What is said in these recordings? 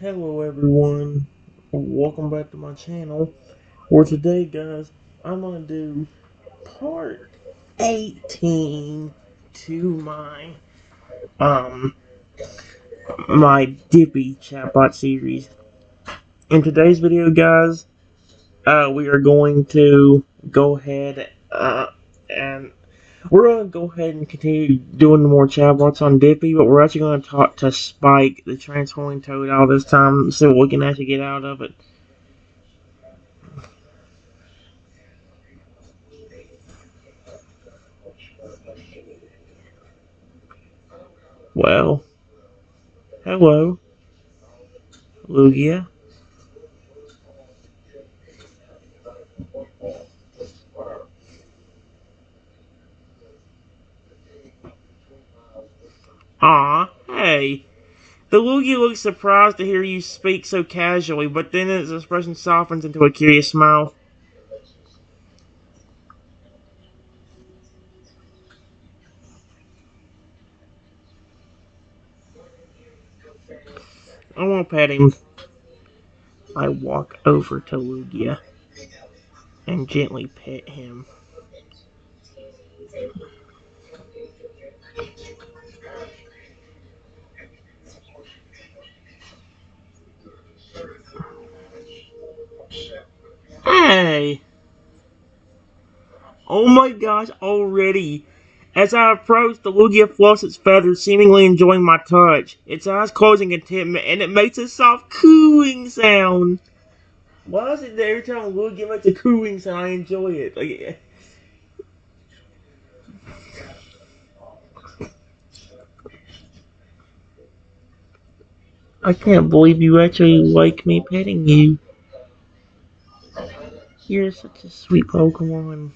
Hello everyone, welcome back to my channel. For today guys, I'm gonna do part 18 to um my Dippy chatbot series. In today's video guys, we are going to go ahead and we're gonna go ahead and continue doing more chatbots on Dippy, but we're actually gonna talk to Spike, the transforming Totodile this time, so we can actually get out of it. Well, hello, Lugia. Aw, hey. The Lugia looks surprised to hear you speak so casually, but then his expression softens into a curious smile. I won't pet him. I walk over to Lugia and gently pet him. Hey! Oh my gosh, already! As I approach, the Lugia fluffs its feathers, seemingly enjoying my touch. Its eyes close in contentment, and it makes a soft cooing sound. Why is it that every time Lugia makes a cooing sound, I enjoy it? Like, I can't believe you actually like me petting you. You're such a sweet Pokemon.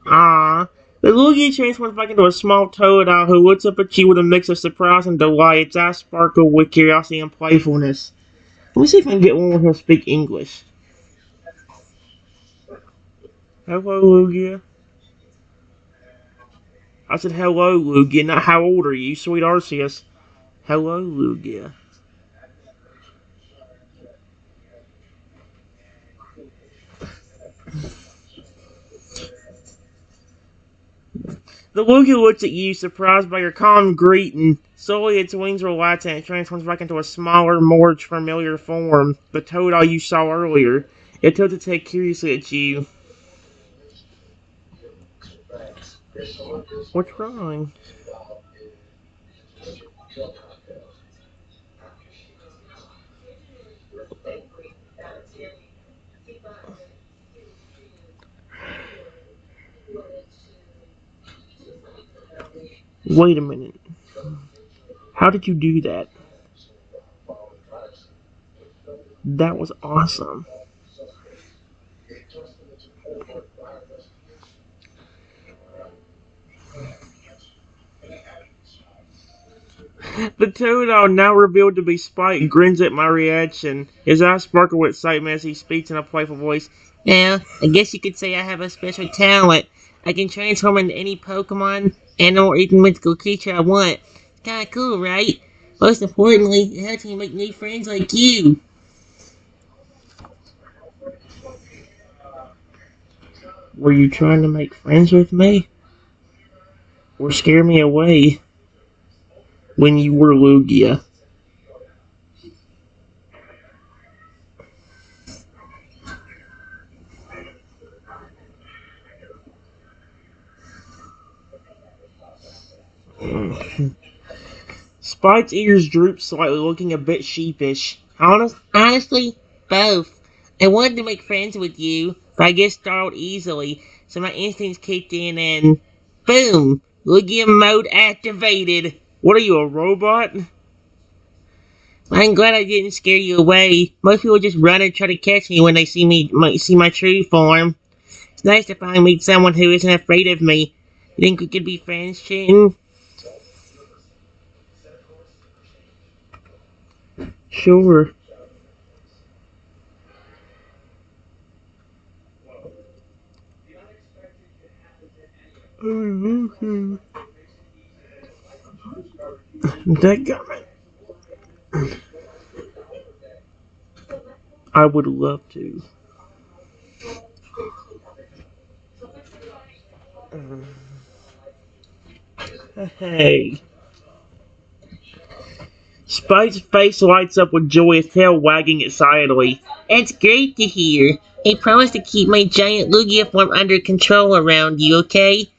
Ah, the Lugia transforms back into a small Totodile who looks up at you with a mix of surprise and delight. Its eyes sparkle with curiosity and playfulness. Let me see if I can get one where he'll speak English. Hello, Lugia. I said hello, Lugia, not how old are you, sweet Arceus. Hello, Lugia. The Lugia looks at you, surprised by your calm greeting. Slowly, its wings relax and it transforms back into a smaller, more familiar form. The Totodile you saw earlier. It tilts its head curiously at you. What's wrong? Wait a minute. How did you do that? That was awesome. The Totodile, now revealed to be Spike, grins at my reaction. His eyes sparkle with excitement as he speaks in a playful voice. Now, I guess you could say I have a special talent. I can transform into any Pokemon, animal, or even mythical creature I want. Kinda cool, right? Most importantly, it helps me make new friends like you. Were you trying to make friends with me? Or scare me away when you were Lugia? Spike's ears droop slightly, looking a bit sheepish. Honestly, both. I wanted to make friends with you, but I get startled easily, so my instincts kicked in and boom! Lugia mode activated. What are you, a robot? I'm glad I didn't scare you away. Most people just run and try to catch me when they see my true form. It's nice to finally meet someone who isn't afraid of me. You think we could be friends, Chin? Sure. That I would love to. Hey. Spike's face lights up with joy, his tail wagging excitedly. It's great to hear. I promise to keep my giant Lugia form under control around you, okay?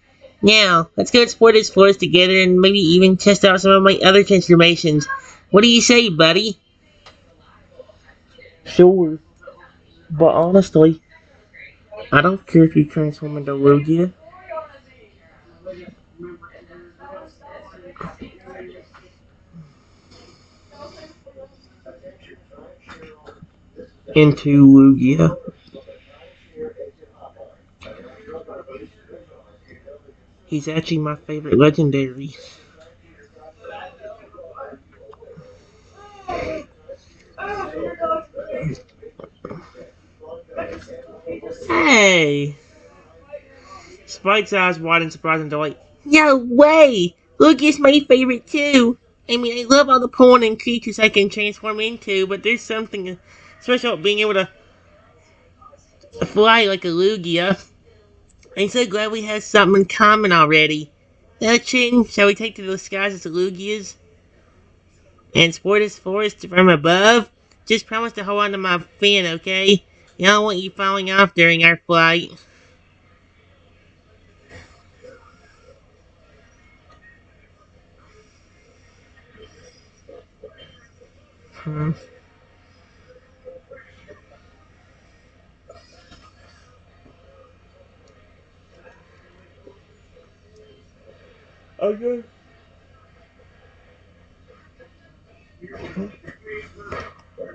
Now, let's go explore this forest together and maybe even test out some of my other transformations. What do you say, buddy? Sure, but honestly, I don't care if you transform into Lugia. Into Lugia. He's actually my favorite legendary. Hey! Spike's eyes widen in surprise and delight. No way! Lugia's my favorite too! I mean, I love all the Pokemon and creatures I can transform into, but there's something special about being able to fly like a Lugia. I'm so glad we have something in common already. Now, Chin, shall we take to the skies as the Lugias and explore this forest from above? Just promise to hold on to my fin, okay? I don't want you falling off during our flight. Hmm. Okay.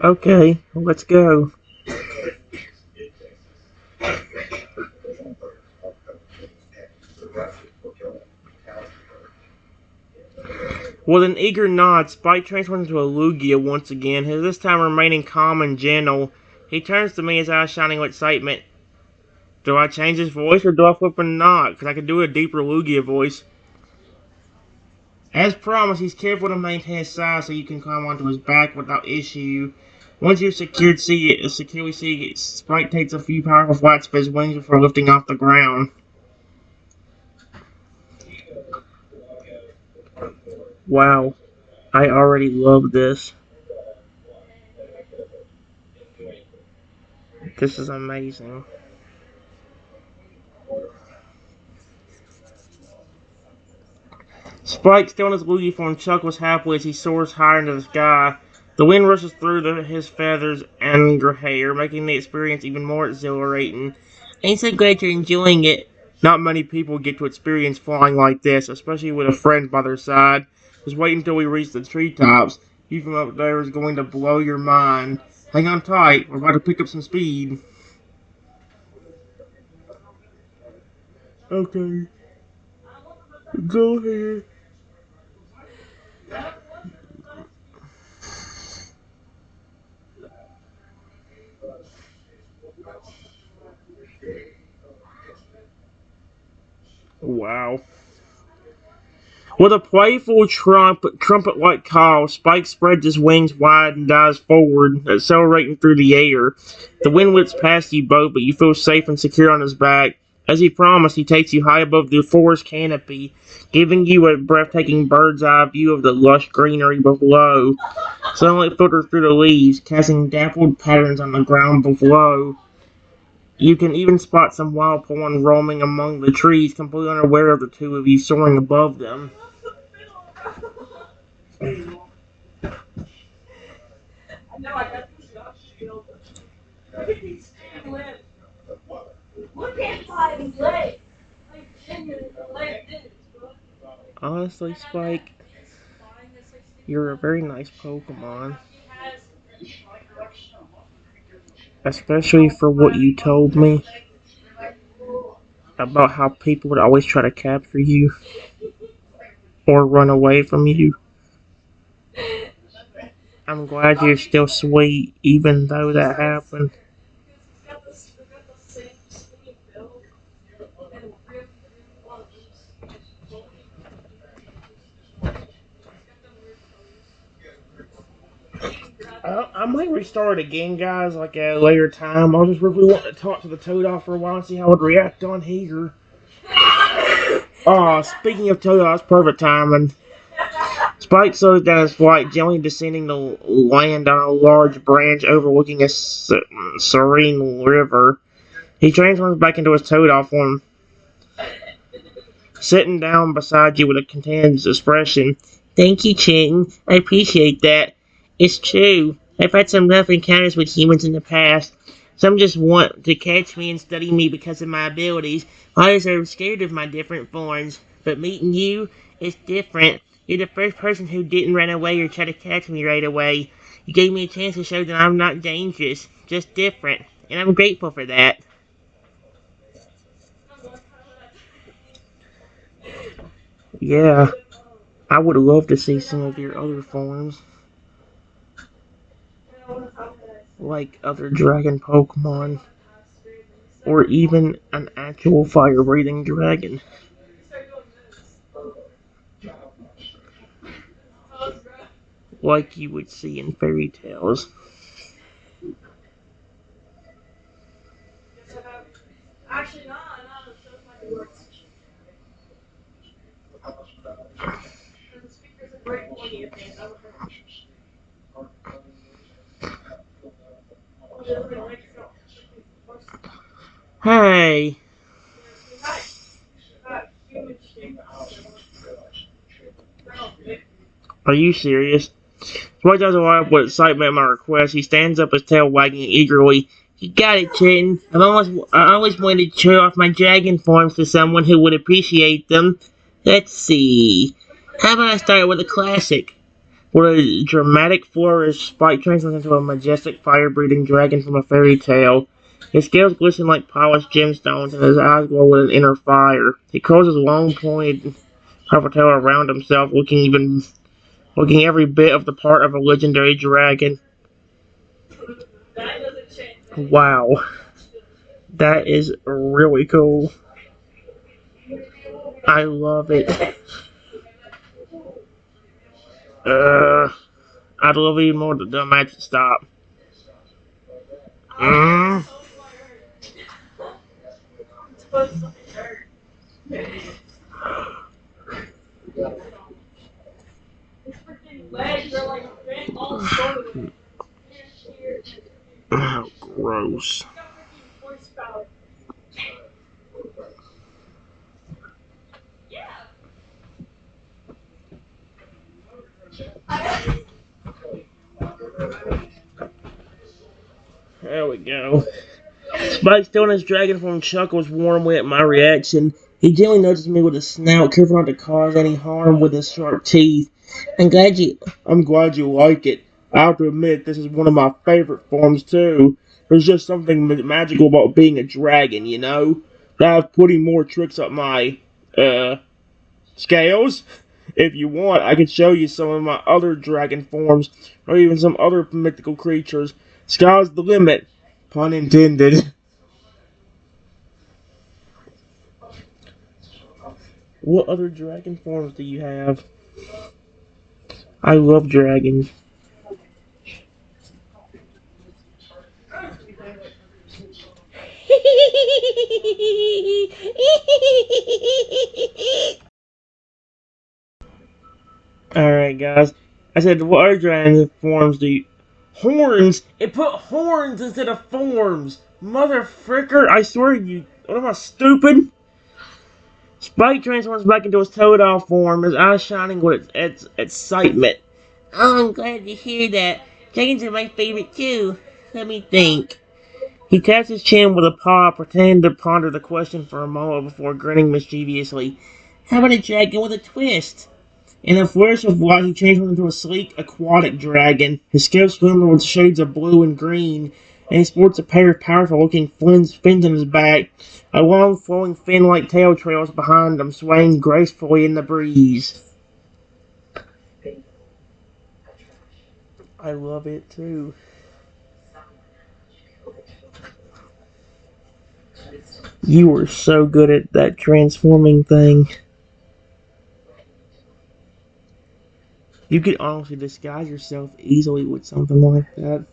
Okay, let's go. With an eager nod, Spike transforms into a Lugia once again, this time remaining calm and gentle. He turns to me, his eyes shining with excitement. Do I change his voice or do I flip a nod? Because I could do a deeper Lugia voice. As promised, he's careful to maintain his size so you can climb onto his back without issue. Once you've securely see it, Spike takes a few powerful flaps of his wings before lifting off the ground. Wow, I already love this. This is amazing. Spike, still in his Lugia form, chuckles happily as he soars higher into the sky. The wind rushes through his feathers and hair, making the experience even more exhilarating. I'm so glad you're enjoying it. Not many people get to experience flying like this, especially with a friend by their side. Just wait until we reach the treetops. View from up there is going to blow your mind. Hang on tight, we're about to pick up some speed. Okay, go ahead. Wow. With a playful trumpet-like call, Spike spreads his wings wide and dives forward, accelerating through the air. The wind whips past you both, but you feel safe and secure on his back. As he promised, he takes you high above the forest canopy, giving you a breathtaking bird's-eye view of the lush greenery below. Sunlight filters through the leaves, casting dappled patterns on the ground below. You can even spot some wild Pokemon roaming among the trees, completely unaware of the two of you soaring above them. Honestly, Spike, you're a very nice Pokemon. Especially for what you told me about how people would always try to capture you or run away from you. I'm glad you're still sweet, even though that happened. might restart it again, guys, like at a later time. I just really want to talk to the Totodile for a while and see how it would react on here. Speaking of Totodile, it's perfect timing. Spike slows down his flight, gently descending to land on a large branch overlooking a serene river. He transforms back into his Totodile form, sitting down beside you with a contented expression. Thank you, Chitin. I appreciate that. It's true. I've had some rough encounters with humans in the past. Some just want to catch me and study me because of my abilities. Others are scared of my different forms. But meeting you is different. You're the first person who didn't run away or try to catch me right away. You gave me a chance to show that I'm not dangerous, just different. And I'm grateful for that. Yeah, I would love to see some of your other forms. Like other dragon Pokemon. Or even an actual fire-breathing dragon. Like you would see in fairy tales. Hey! Are you serious? Spike doesn't line up with excitement at my request. He stands up, his tail wagging eagerly. You got it, Chitin. I always wanted to show off my dragon forms to someone who would appreciate them. Let's see. How about I start with a classic? With a dramatic flourish, Spike transforms into a majestic fire-breathing dragon from a fairy tale. His scales glisten like polished gemstones, and his eyes glow with an inner fire. He curls his long, pointed, powerful tail around himself, looking every bit of the part of a legendary dragon. Wow, that is really cool. I love it. I'd love it even more to the match stop. Mm. Oh, gross. There we go. Spike, still in his dragon form, chuckles warmly at my reaction. He gently nudges me with his snout, careful not to cause any harm with his sharp teeth. I'm glad you like it. I have to admit, this is one of my favorite forms too. There's just something magical about being a dragon, you know? But I have putting more tricks up my, scales. If you want, I can show you some of my other dragon forms, or even some other mythical creatures. Sky's the limit. Pun intended. What other dragon forms do you have? I love dragons. Alright, guys. I said, what other dragon forms do you... Horns! It put horns instead of forms! Mother fricker, I swear you... What am I, stupid? Spike transforms back into his Totodile form, his eyes shining with excitement. Oh, I'm glad to hear that. Dragons are my favorite too. Let me think. He taps his chin with a paw, pretending to ponder the question for a moment before grinning mischievously. How about a dragon with a twist? In a flourish of light, he transforms into a sleek, aquatic dragon. His scales glimmer with shades of blue and green, and he sports a pair of powerful-looking fins on his back. A long, flowing fin-like tail trails behind him, swaying gracefully in the breeze. I love it, too. You were so good at that transforming thing. You could honestly disguise yourself easily with something like that.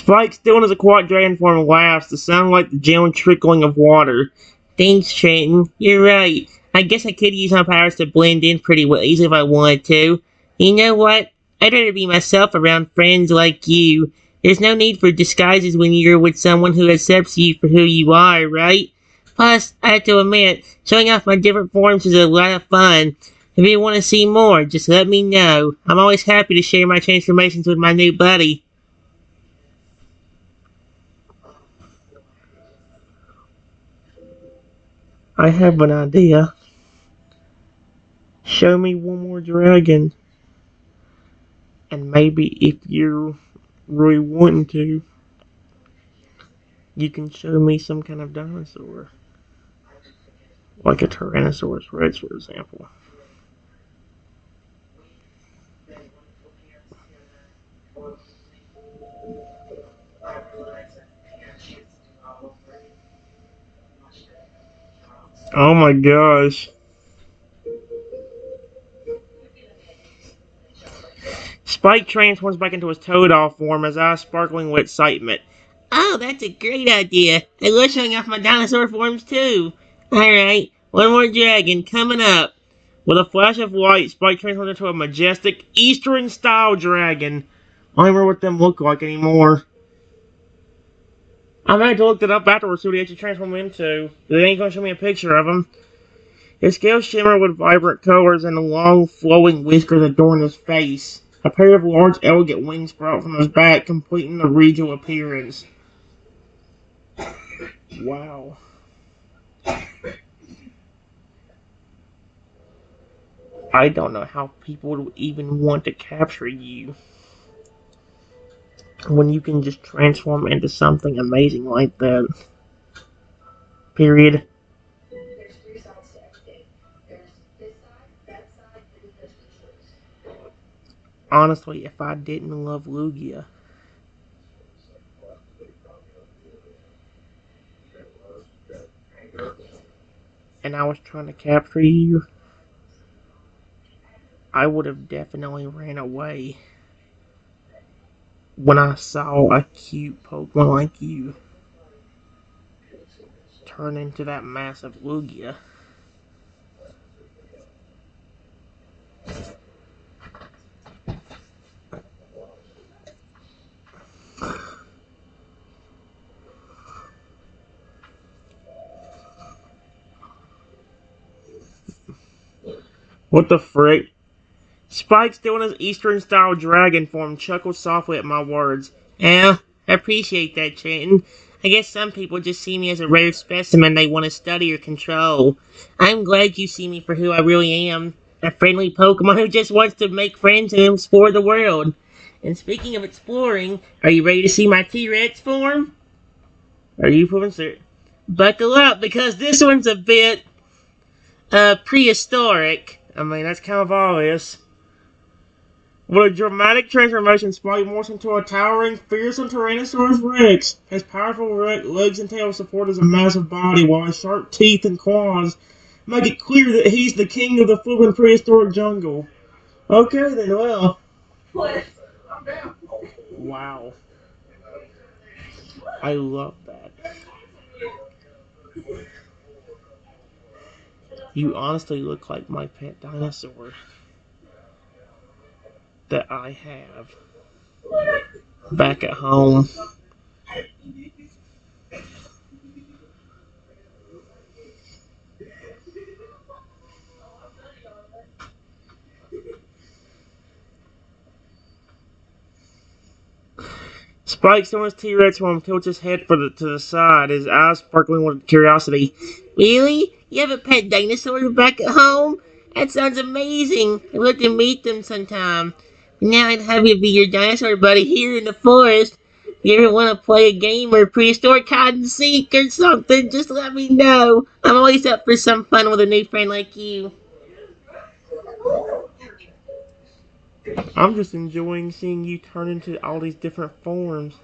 Spike, still in his aquatic dragon form, laughs to sound like the gentle trickling of water. Thanks, Trenton. You're right. I guess I could use my powers to blend in pretty well, easy if I wanted to. You know what? I'd rather be myself around friends like you. There's no need for disguises when you're with someone who accepts you for who you are, right? Plus, I have to admit, showing off my different forms is a lot of fun. If you want to see more, just let me know. I'm always happy to share my transformations with my new buddy. I have an idea. Show me one more dragon. And maybe if you're really wanting to, you can show me some kind of dinosaur. Like a Tyrannosaurus Rex, for example. Oh my gosh. Spike transforms back into his Totodile form, his eyes sparkling with excitement. Oh, that's a great idea. I love showing off my dinosaur forms too. Alright, one more dragon coming up. With a flash of light, Spike transforms into a majestic Eastern style dragon. I don't remember what them look like anymore. I'm going to look it up afterwards, see what he actually transformed into. They ain't going to show me a picture of him. His scales shimmer with vibrant colors, and the long, flowing whiskers adorn his face. A pair of large, elegant wings sprout from his back, completing the regal appearance. Wow. I don't know how people would even want to capture you when you can just transform into something amazing like that. Period. Honestly, if I didn't love Lugia and I was trying to capture you, I would have definitely ran away when I saw a cute Pokemon like you turn into that massive Lugia. What the frick? Spike, still in his Eastern style dragon form, chuckled softly at my words. I appreciate that, Trenton. I guess some people just see me as a rare specimen they want to study or control. I'm glad you see me for who I really am. A friendly Pokemon who just wants to make friends and explore the world. And speaking of exploring, are you ready to see my T-Rex form? Are you Professor? Buckle up, because this one's a bit, prehistoric. I mean, that's kind of obvious. With a dramatic transformation, Spike morphs into a towering, fearsome Tyrannosaurus Rex. His powerful legs and tail support his massive body, while his sharp teeth and claws make it clear that he's the king of the flippin' prehistoric jungle. Okay then, well. Wow. I love that. You honestly look like my pet dinosaur that I have back at home. Spike, still in his T-Rex form, tilts his head to the side, his eyes sparkling with curiosity. Really? You have a pet dinosaur back at home? That sounds amazing. I'd love to meet them sometime. Now I'd have you be your dinosaur buddy here in the forest. If you ever want to play a game or prehistoric hide and seek or something, just let me know. I'm always up for some fun with a new friend like you. I'm just enjoying seeing you turn into all these different forms.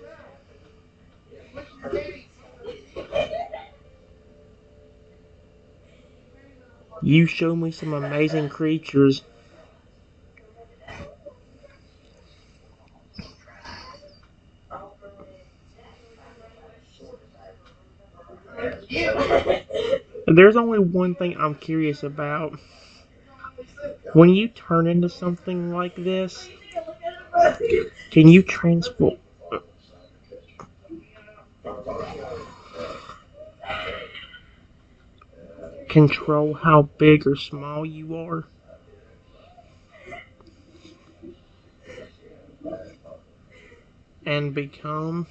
You show me some amazing creatures. There's only one thing I'm curious about. When you turn into something like this, can you transport control how big or small you are? And become?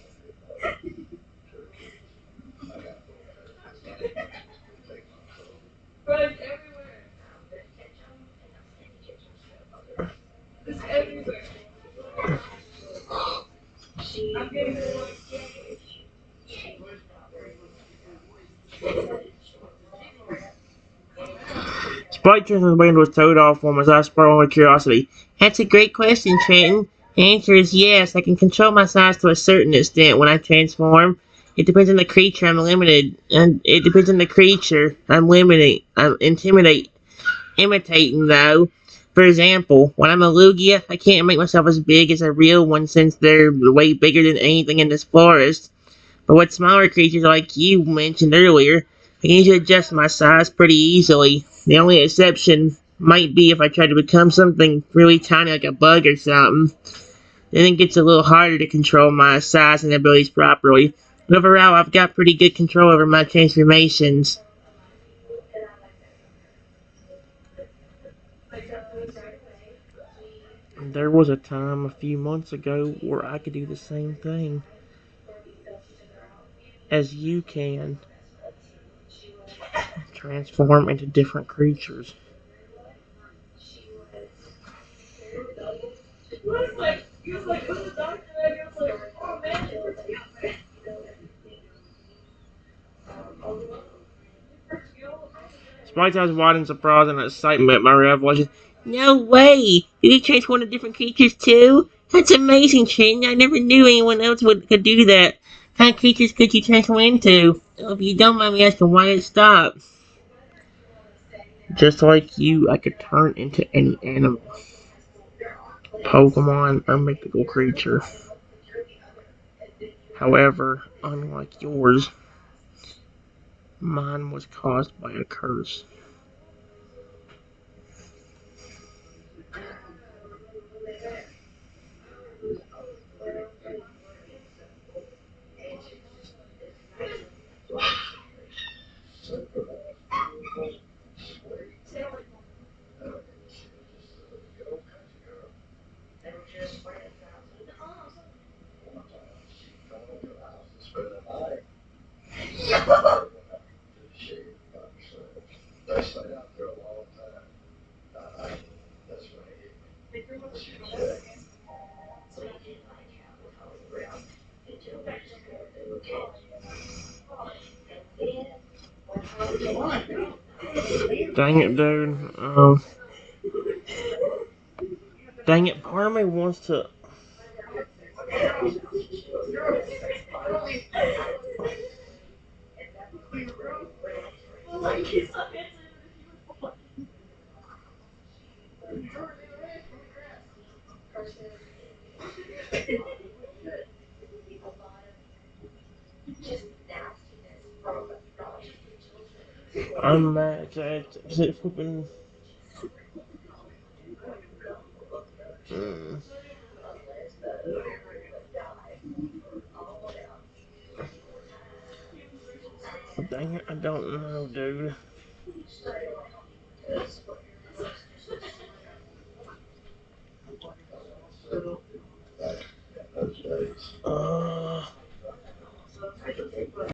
Spike turns his way into a Totodile form as I sparkle with curiosity. That's a great question, Trenton. The answer is yes. I can control my size to a certain extent when I transform. It depends on the creature I'm limited, and it depends on the creature I'm imitating though. For example, when I'm a Lugia, I can't make myself as big as a real one since they're way bigger than anything in this forest. But with smaller creatures like you mentioned earlier, I can usually adjust my size pretty easily. The only exception might be if I try to become something really tiny like a bug or something. Then it gets a little harder to control my size and abilities properly. But overall, I've got pretty good control over my transformations. There was a time a few months ago where I could do the same thing as you can, transform into different creatures. Spike's eyes wide in surprise and excitement at my revelation. No way! Did you transform into different creatures too? That's amazing, Trenton. I never knew anyone else could do that. What kind of creatures could you transform into? Oh, if you don't mind me asking, why it stopped? Just like you, I could turn into any animal, Pokemon, or mythical creature. However, unlike yours, mine was caused by a curse. Dang it, dude. Dang it, part of me wants to. I'm mad at it flipping. Mm, dang it, I don't know, dude.